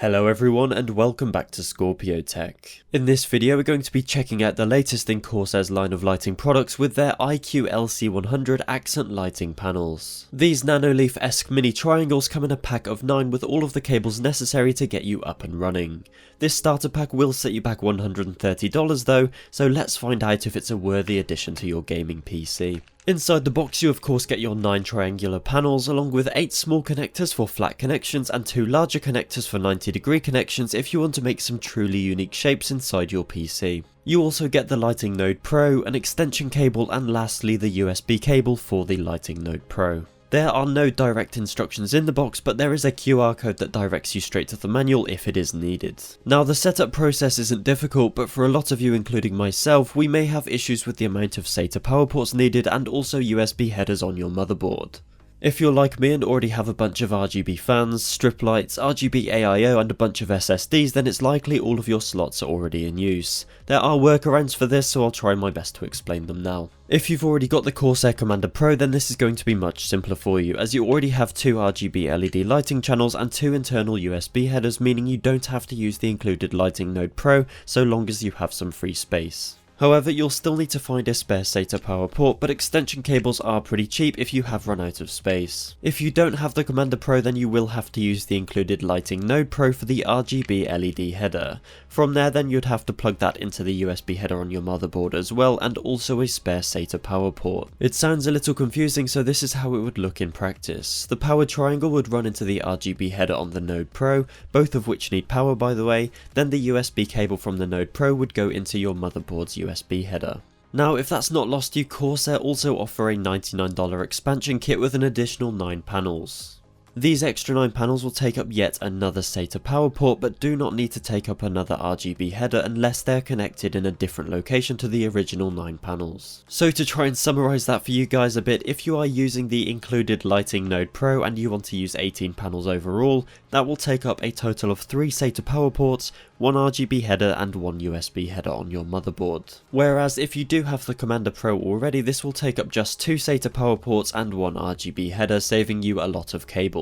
Hello everyone and welcome back to Scorpio Tech. In this video we're going to be checking out the latest in Corsair's line of lighting products with their iCUE LC100 accent lighting panels. These nanoleaf-esque mini triangles come in a pack of 9 with all of the cables necessary to get you up and running. This starter pack will set you back $130 though, so let's find out if it's a worthy addition to your gaming PC. Inside the box you of course get your 9 triangular panels along with 8 small connectors for flat connections and 2 larger connectors for 90-degree connections if you want to make some truly unique shapes inside your PC. You also get the Lighting Node Pro, an extension cable and lastly the USB cable for the Lighting Node Pro. There are no direct instructions in the box, but there is a QR code that directs you straight to the manual if it is needed. Now the setup process isn't difficult, but for a lot of you including myself, we may have issues with the amount of SATA power ports needed and also USB headers on your motherboard. If you're like me and already have a bunch of RGB fans, strip lights, RGB AIO and a bunch of SSDs, then it's likely all of your slots are already in use. There are workarounds for this, so I'll try my best to explain them now. If you've already got the Corsair Commander Pro, then this is going to be much simpler for you, as you already have 2 RGB LED lighting channels and 2 internal USB headers, meaning you don't have to use the included Lighting Node Pro so long as you have some free space. However, you'll still need to find a spare SATA power port, but extension cables are pretty cheap if you have run out of space. If you don't have the Commander Pro, then you will have to use the included Lighting Node Pro for the RGB LED header. From there then you'd have to plug that into the USB header on your motherboard as well, and also a spare SATA power port. It sounds a little confusing, so this is how it would look in practice. The power triangle would run into the RGB header on the Node Pro, both of which need power by the way, then the USB cable from the Node Pro would go into your motherboard's USB header. Now if that's not lost you, Corsair also offer a $99 expansion kit with an additional 9 panels. These extra 9 panels will take up yet another SATA power port, but do not need to take up another RGB header unless they're connected in a different location to the original 9 panels. So to try and summarise that for you guys a bit, if you are using the included Lighting Node Pro and you want to use 18 panels overall, that will take up a total of 3 SATA power ports, 1 RGB header and 1 USB header on your motherboard. Whereas if you do have the Commander Pro already, this will take up just 2 SATA power ports and 1 RGB header, saving you a lot of cables.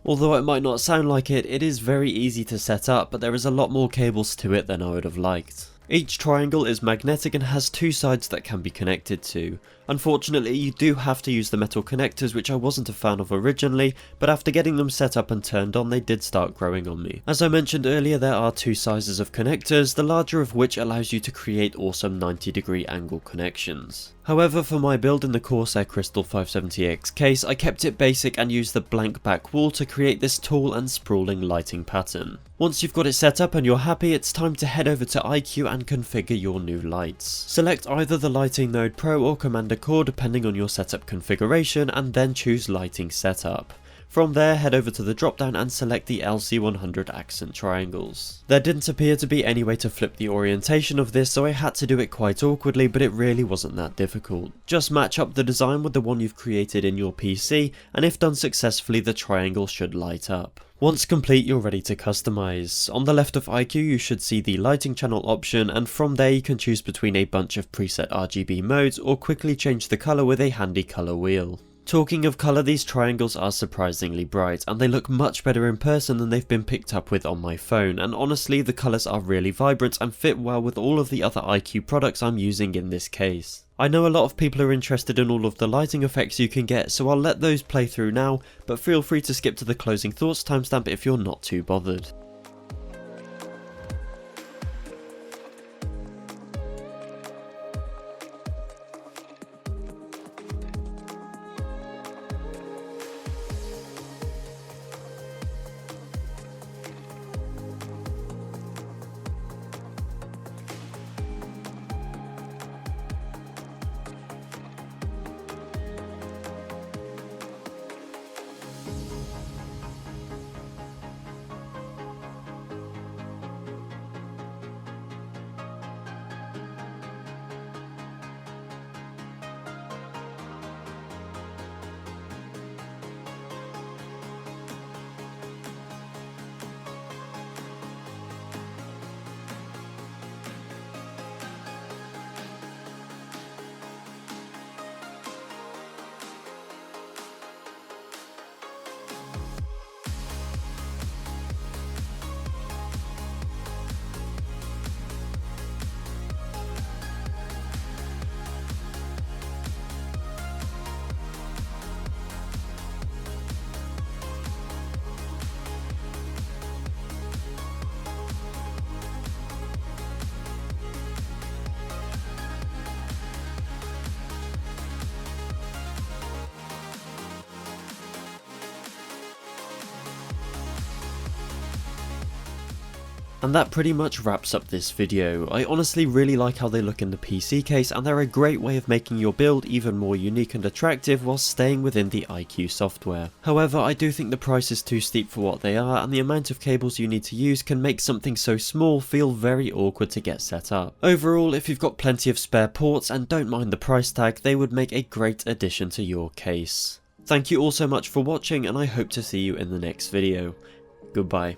Although it might not sound like it, it is very easy to set up, but there is a lot more cables to it than I would have liked. Each triangle is magnetic and has 2 sides that can be connected to. Unfortunately, you do have to use the metal connectors, which I wasn't a fan of originally, but after getting them set up and turned on, they did start growing on me. As I mentioned earlier, there are 2 sizes of connectors, the larger of which allows you to create awesome 90-degree angle connections. However, for my build in the Corsair Crystal 570X case, I kept it basic and used the blank back wall to create this tall and sprawling lighting pattern. Once you've got it set up and you're happy, it's time to head over to iCUE and configure your new lights. Select either the Lighting Node Pro or Commander Core depending on your setup configuration, and then choose Lighting Setup. From there, head over to the drop down and select the LC100 accent triangles. There didn't appear to be any way to flip the orientation of this, so I had to do it quite awkwardly, but it really wasn't that difficult. Just match up the design with the one you've created in your PC, and if done successfully, the triangle should light up. Once complete, you're ready to customize. On the left of iCUE you should see the lighting channel option, and from there you can choose between a bunch of preset RGB modes or quickly change the colour with a handy colour wheel. Talking of colour, these triangles are surprisingly bright, and they look much better in person than they've been picked up with on my phone, and honestly the colours are really vibrant and fit well with all of the other iCUE products I'm using in this case. I know a lot of people are interested in all of the lighting effects you can get, so I'll let those play through now, but feel free to skip to the closing thoughts timestamp if you're not too bothered. And that pretty much wraps up this video. I honestly really like how they look in the PC case, and they're a great way of making your build even more unique and attractive while staying within the iCUE software. However, I do think the price is too steep for what they are, and the amount of cables you need to use can make something so small feel very awkward to get set up. Overall, if you've got plenty of spare ports and don't mind the price tag, they would make a great addition to your case. Thank you all so much for watching, and I hope to see you in the next video. Goodbye.